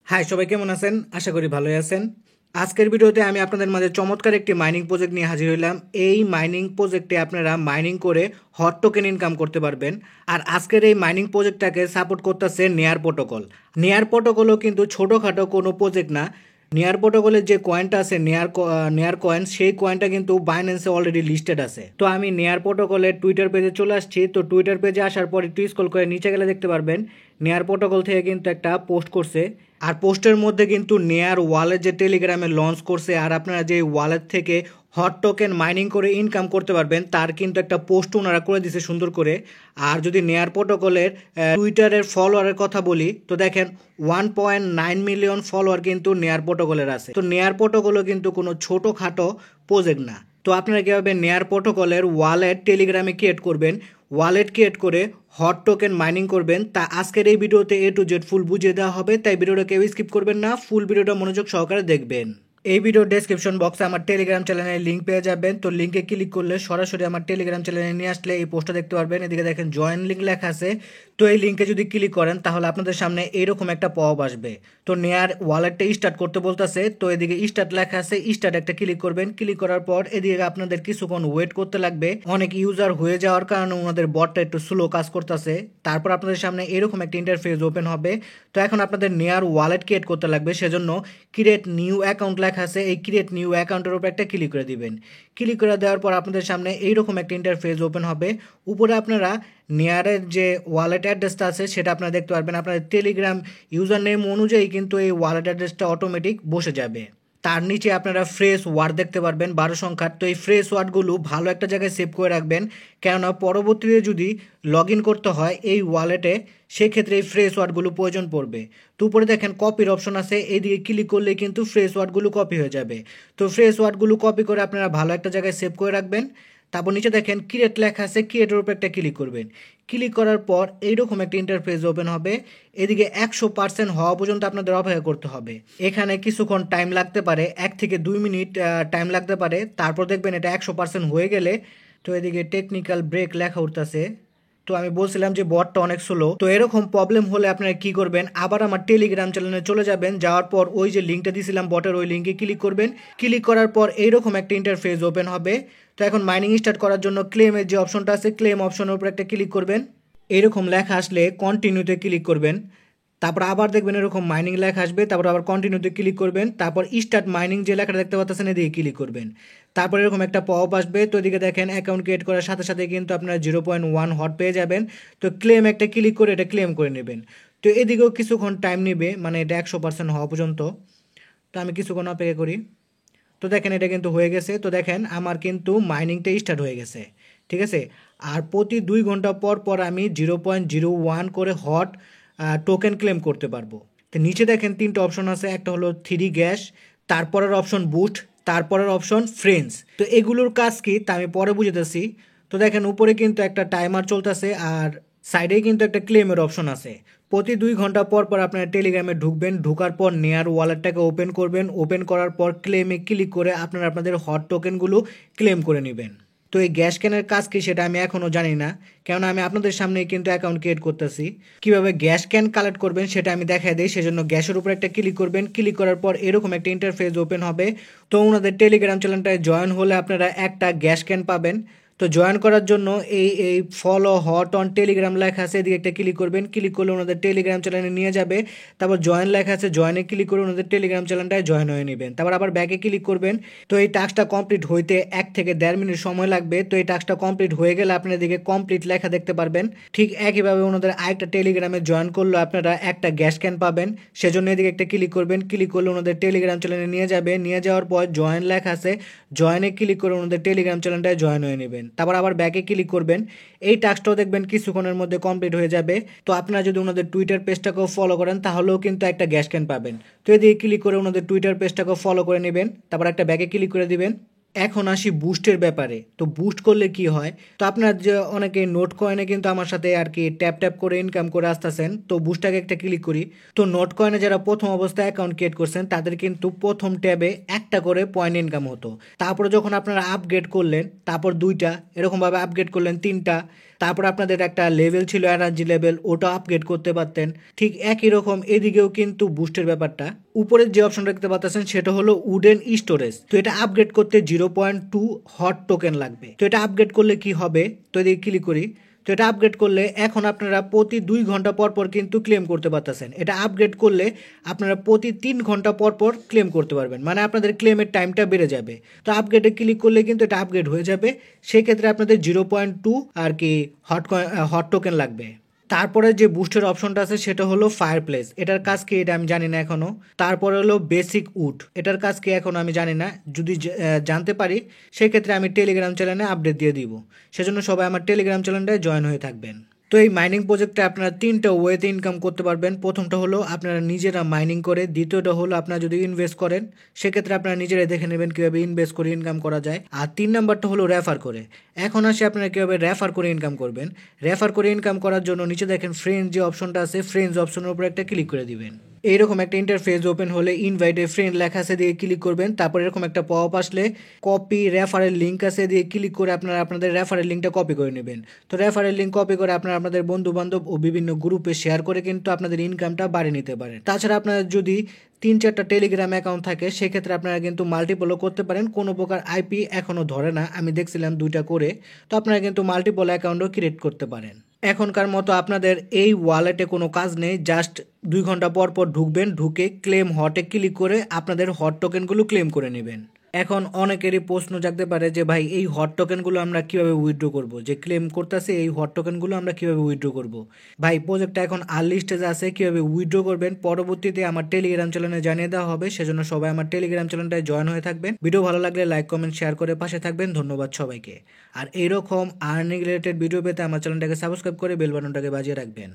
High, সবাই কেমন আছেন? আশা করি ভালোই আছেন। আজকের ভিডিওতে আমি আপনাদের মাঝে চমৎকার একটি মাইনিং প্রজেক্ট নিয়ে হাজির হইলাম। এই মাইনিং প্রজেক্টে আপনারা মাইনিং করে হট টোকেন ইনকাম করতে পারবেন। আর আজকের এই মাইনিং প্রজেক্টটাকে সাপোর্ট করতেছে নেয়ার প্রোটোকল। নেয়ার প্রোটোকলও কিন্তু ছোটোখাটো কোনো প্রজেক্ট না। নেয়ার প্রোটোকলের যে কয়েনটা আছে নেয়ার কয়েন, সেই কয়েনটা কিন্তু বাইন্যান্সে অলরেডি লিস্টেড আছে। তো আমি নেয়ার প্রোটোকলের টুইটার পেজে চলে আসছি। তো টুইটার পেজে আসার পর একটু স্ক্রল করে নিচে গেলে দেখতে পারবেন নেয়ার প্রোটোকল থেকে কিন্তু একটা পোস্ট করছে। আর পোস্টের মধ্যে কিন্তু নেয়ার ওয়ালেট যে টেলিগ্রামে লঞ্চ করছে, আর আপনারা যে ওয়ালেট থেকে হট টোকেন মাইনিং করে ইনকাম করতে পারবেন তার কিন্তু একটা পোস্ট ওনারা করে দিছে সুন্দর করে। আর যদি নেয়ার প্রোটোকলের টুইটারের ফলোয়ারের কথা বলি, তো দেখেন 1.9 মিলিয়ন ফলোয়ার কিন্তু নেয়ার প্রোটোকলের আছে। তো নেয়ার প্রোটোকলও কিন্তু কোনো ছোটোখাটো প্রজেক্ট না। তো আপনারা কীভাবে নেয়ার প্রোটোকলের ওয়ালেট টেলিগ্রামে ক্রিয়েট করবেন, ওয়ালেট ক্রিয়েট করে হট টোকেন মাইনিং করবেন, তা আজকের এই ভিডিওতে A to Z ফুল বুঝিয়ে দেওয়া হবে। তাই ভিডিওটা কেউ স্কিপ করবেন না, ফুল ভিডিওটা মনোযোগ সহকারে দেখবেন। এই ভিডিও ডেসক্রিপশন বক্সে আমার টেলিগ্রাম চ্যানেলের লিঙ্ক পেয়ে যাবেন। তো লিঙ্কে ক্লিক করলে সরাসরি আমার টেলিগ্রাম চ্যানেলে নিয়ে আসলে এই পোস্টটা দেখতে পারবেন। এদিকে দেখেন জয়েন লিঙ্ক লেখা আছে। তো এই লিঙ্কে যদি ক্লিক করেন তাহলে আপনাদের সামনে এইরকম একটা পপ আসবে। তো নেয়ার ওয়ালেটটা স্টার্ট করতে বলতেছে। তো এদিকে স্টার্ট লেখা আছে, স্টার্ট একটা ক্লিক করবেন। ক্লিক করার পর এদিকে আপনাদের কিছুক্ষণ ওয়েট করতে লাগবে। অনেক ইউজার হয়ে যাওয়ার কারণে ওনাদের বটটা একটু স্লো কাজ করতেছে। তারপর আপনাদের সামনে এরকম একটা ইন্টারফেস ওপেন হবে। তো এখন আপনাদের নেয়ার ওয়ালেট ক্রিয়েট করতে লাগবে, সেজন্য ক্রিয়েট নিউ অ্যাকাউন্ট লেখা আছে। এই ক্রিয়েট নিউ অ্যাকাউন্টের উপর একটা ক্লিক করে দিবেন। ক্লিক করে দেওয়ার পর আপনাদের সামনে এইরকম একটা ইন্টারফেস ওপেন হবে। উপরে আপনারা নেয়ারের যে ওয়ালেট অ্যাড্রেসটা আছে সেটা আপনারা দেখতে পারবেন। আপনাদের টেলিগ্রাম ইউজার নেম অনুযায়ী কিন্তু এই ওয়ালেট অ্যাড্রেসটা অটোমেটিক বসে যাবে। তার নিচে আপনারা ফ্রেশ ওয়ার্ড দেখতে পারবেন 12 সংখ্যার। তো এই ফ্রেশ ওয়ার্ডগুলো ভালো একটা জায়গায় সেভ করে রাখবেন, কেননা পরবর্তীতে যদি লগ ইন করতে হয় এই ওয়ালেটে, সেক্ষেত্রে এই ফ্রেশ ওয়ার্ডগুলো প্রয়োজন পড়বে। তো উপরে দেখেন কপির অপশন আছে, এইদিকে ক্লিক করলে কিন্তু ফ্রেশ ওয়ার্ডগুলো কপি হয়ে যাবে। তো ফ্রেশ ওয়ার্ডগুলো কপি করে আপনারা ভালো একটা জায়গায় সেভ করে রাখবেন। তারপর নিচে দেখেন ক্রিয়েট লেখা আছে, ক্রিয়েটের উপর একটা ক্লিক করবেন। ক্লিক করার পর এইরকম একটা ইন্টারফেস ওপেন হবে। এদিকে 100% হওয়া পর্যন্ত আপনাদের অপেক্ষা করতে হবে। এখানে কিছুক্ষণ টাইম লাগতে পারে, 1 থেকে 2 মিনিট টাইম লাগতে পারে। তারপর দেখবেন এটা 100% হয়ে গেলে, তো এদিকে টেকনিক্যাল ব্রেক লেখা উঠতেছে। তো আমি বলছিলাম যে বটটা অনেক স্লো। তো এরকম প্রবলেম হলে আপনারা কি করবেন, আবার আমার টেলিগ্রাম চ্যানেলে চলে যাবেন। যাওয়ার পর ওই যে লিঙ্কটা দিয়েছিলাম বটের, ওই লিঙ্কে ক্লিক করবেন। ক্লিক করার পর এইরকম একটা ইন্টারফেস ওপেন হবে। তো এখন মাইনিং স্টার্ট করার জন্য ক্লেমের যে অপশনটা আছে, ক্লেম অপশনের উপর একটা ক্লিক করবেন। এরকম লেখা আসলে কন্টিনিউতে ক্লিক করবেন। তারপর আবার দেখবেন এরকম মাইনিং লেখা আসবে, তারপর আবার কন্টিনিউতে ক্লিক করবেন। তারপর স্টার্ট মাইনিং যে লেখাটা দেখতে পাচ্ছেন এদিকে ক্লিক করবেন। তারপর এরকম একটা পপ আসবে। তো এদিকে দেখেন অ্যাকাউন্ট ক্রিয়েট করার সাথে সাথে কিন্তু আপনারা 0.1 হট পেয়ে যাবেন। তো ক্লেম একটা ক্লিক করে এটা ক্লেম করে নেবেন। তো এদিকেও কিছুক্ষণ টাইম নেবে, মানে এটা 100% হওয়া পর্যন্ত। তো আমি কিছুক্ষণ অপেক্ষা করি। তো দেখেন এটা কিন্তু হয়ে গেছে। তো দেখেন আমার কিন্তু মাইনিংটা স্টার্ট হয়ে গেছে, ঠিক আছে। আর প্রতি 2 ঘন্টা পর পর আমি 0.01 করে হট টোকেন ক্লেম করতে পারবো। তো নিচে দেখেন 3টে অপশন আছে, একটা হলো 3 গ্যাস, তারপরের অপশন বুট, তারপরের অপশন ফ্রেন্ডস। তো এগুলোর কাজ কি তা আমি পরে বুঝতেছি। তো দেখেন উপরে কিন্তু একটা টাইমার চলতেছে, আর সাইডেই কিন্তু একটা ক্লেমের অপশন আছে। প্রতি 2 ঘন্টা পর পর আপনারা টেলিগ্রামে ঢুকবেন। ঢুকার পর নেয়ার ওয়ালেটটাকে ওপেন করবেন। ওপেন করার পর ক্লেমে ক্লিক করে আপনারা আপনাদের হট টোকেনগুলো ক্লেম করে নেবেন। তো এই গ্যাস ক্যানের কাজ কি সেটা আমি এখনও জানি না, কেননা আমি আপনাদের সামনেই কিন্তু অ্যাকাউন্ট ক্রিয়েট করতেছি। কীভাবে গ্যাস ক্যান কালেক্ট করবেন সেটা আমি দেখাই দিই। সেজন্য গ্যাসের উপর একটা ক্লিক করবেন। ক্লিক করার পর এরকম একটা ইন্টারফেস ওপেন হবে। তো ওনাদের টেলিগ্রাম চ্যানেলটায় জয়েন হলে আপনারা একটা গ্যাস ক্যান পাবেন। তো জয়েন করার জন্য এই ফলো হট অন টেলিগ্রাম লেখা আছে, এদিকে একটা ক্লিক করবেন। ক্লিক করলে ওনাদের টেলিগ্রাম চ্যানেলে নিয়ে যাবে। তারপর জয়েন লেখা আছে, জয়েনে ক্লিক করে ওনাদের টেলিগ্রাম চ্যানেলটায় জয়েন হয়ে নেবেন। তারপর আবার ব্যাকে ক্লিক করবেন। তো এই টাস্কটা কমপ্লিট হইতে 1 থেকে 1.5 মিনিট সময় লাগবে। তো এই টাস্কটা কমপ্লিট হয়ে গেলে আপনার এদিকে কমপ্লিট লেখা দেখতে পারবেন। ঠিক একইভাবে ওনাদের আরেকটা টেলিগ্রামে জয়েন করলে আপনারা একটা গ্যাস ক্যান পাবেন। সেজন্য এদিকে একটা ক্লিক করবেন। ক্লিক করলে ওনাদের টেলিগ্রাম চ্যানেলে নিয়ে যাবে। নিয়ে যাওয়ার পর জয়েন লেখা আছে, জয়েনে ক্লিক করে ওনাদের টেলিগ্রাম চ্যানেলটায় জয়েন হয়ে নেবেন। তারপর আবার ব্যাকে ক্লিক করবেন। এই টাস্কটাও দেখবেন কিছুক্ষণের মধ্যে কমপ্লিট হয়ে যাবে। তো আপনারা যদি ওনাদের টুইটার পেজটাকেও ফলো করেন তাহলেও কিন্তু একটা গ্যাস ক্যান পাবেন। তো এদিকে ক্লিক করে ওনাদের টুইটার পেজটাকেও ফলো করে নেবেন। তারপর একটা ব্যাকে ক্লিক করে দিবেন। এখন আসি বুস্টের ব্যাপারে। তো বুস্ট করলে কি হয়, তো আপনার যে অনেকে নোট কয়েনে কিন্তু আমার সাথে আর কি ট্যাপ ট্যাপ করে ইনকাম করে আসতেছেন। তো বুস্টটাকে একটা ক্লিক করি। তো নোট কয়েনে যারা প্রথম অবস্থায় অ্যাকাউন্ট ক্রিয়েট করছেন তাদের কিন্তু প্রথম ট্যাবে একটা করে পয়েন্ট ইনকাম হতো। তারপরে যখন আপনারা আপগ্রেড করলেন, তারপর 2টা, এরকমভাবে আপগ্রেড করলেন 3টা, তারপর আপনাদের একটা লেভেল ছিল এনার্জি লেভেল, ওটা আপগ্রেড করতে পারতেন। ঠিক একই রকম এদিকেও কিন্তু বুস্টের ব্যাপারটা, উপরের যে অপশন দেখতে পাচ্ছেন সেটা হলো উডেন স্টোরেজ। তো এটা আপগ্রেড করতে 0.2 হট টোকেন লাগবে। তো এটা আপগ্রেড করলে কি হবে, তো এদিকে ক্লিক করি। তো এটা আপগ্রেড করলে এখন আপনারা প্রতি 2 ঘন্টা পর পর কিন্তু ক্লেম করতে পারতেছেন। এটা আপগ্রেড করলে আপনারা প্রতি 3 ঘন্টা পর পর ক্লেম করতে পারবেন, মানে আপনাদের ক্লেমের টাইমটা বেড়ে যাবে। তো আপগ্রেডে ক্লিক করলে কিন্তু এটা আপগ্রেড হয়ে যাবে। সেক্ষেত্রে আপনাদের 0.2 আর কি হট টোকেন লাগবে। তারপরে যে বুস্টের অপশনটা আছে সেটা হলো ফায়ার প্লেস। এটার কাজ কি এটা আমি জানি না এখনো। তারপরে হলো বেসিক উড, এটার কাজ কি এখনো আমি জানি না। যদি জানতে পারি সেক্ষেত্রে আমি টেলিগ্রাম চ্যানেলে আপডেট দিয়ে দিব। সেজন্য সবাই আমার টেলিগ্রাম চ্যানেলটায় জয়েন হয়ে থাকবেন। তো এই মাইনিং প্রজেক্টে আপনারা 3টা ওয়েতে ইনকাম করতে পারবেন। প্রথমটা হলো আপনারা নিজেরা মাইনিং করে, দ্বিতীয়টা হলো আপনারা যদি ইনভেস্ট করেন সেক্ষেত্রে আপনারা নিজেরাই দেখে নেবেন কীভাবে ইনভেস্ট করে ইনকাম করা যায়। আর 3 নাম্বারটা হলো রেফার করে। এখন আসে আপনারা কীভাবে রেফার করে ইনকাম করবেন। রেফার করে ইনকাম করার জন্য নিচে দেখেন ফ্রেন্ডস যে অপশনটা আছে, ফ্রেন্ডস অপশনের উপর একটা ক্লিক করে দিবেন। এইরকম একটা ইন্টারফেস ওপেন হলে ইনভাইট এ ফ্রেন্ড লেখা আছে দিয়ে ক্লিক করবেন। তারপর এরকম একটা পপ আসলে কপি রেফারেল লিঙ্ক আছে দিয়ে ক্লিক করে আপনারা আপনাদের রেফারেল লিঙ্কটা কপি করে নেবেন। তো রেফারেল লিঙ্ক কপি করে আপনারা আপনাদের বন্ধু বান্ধব ও বিভিন্ন গ্রুপে শেয়ার করে কিন্তু আপনাদের ইনকামটা বাড়িয়ে নিতে পারেন। তাছাড়া আপনাদের যদি 3-4টা টেলিগ্রাম অ্যাকাউন্ট থাকে সেক্ষেত্রে আপনারা কিন্তু মাল্টিপলও করতে পারেন। কোনো প্রকার আইপি এখনও ধরে না, আমি দেখছিলাম 2টা করে। তো আপনারা কিন্তু মাল্টিপল অ্যাকাউন্টও ক্রিয়েট করতে পারেন। এখনকার মতো আপনাদের এই ওয়ালেটে কোনো কাজ নেই, জাস্ট 2 ঘন্টা পর পর ঢুকবেন, ঢুকে ক্লেম হটে ক্লিক করে আপনাদের হট টোকেনগুলো ক্লেম করে নেবেন। এখন অনেকেরই প্রশ্ন জাগতে পারে যে ভাই এই হট টোকেনগুলো আমরা কিভাবে উইথড্র করব, যে ক্লেম করতেছে এই হট টোকেনগুলো আমরা কিভাবে উইথড্র করব। ভাই প্রজেক্টটা এখন আর্লি স্টেজে আছে, কিভাবে উইথড্র করবেন পরবর্তীতে আমার টেলিগ্রাম চ্যানেলে জানিয়ে দেওয়া হবে। সেজন্য সবাই আমার টেলিগ্রাম চ্যানেলটায় জয়েন হয়ে থাকবেন। ভিডিও ভালো লাগলে লাইক কমেন্ট শেয়ার করে পাশে থাকবেন। ধন্যবাদ সবাইকে। আর এইরকম আর্নিং রিলেটেড ভিডিও পেতে আমার চ্যানেলটাকে সাবস্ক্রাইব করে বেল বাটনটাকে বাজিয়ে রাখবেন।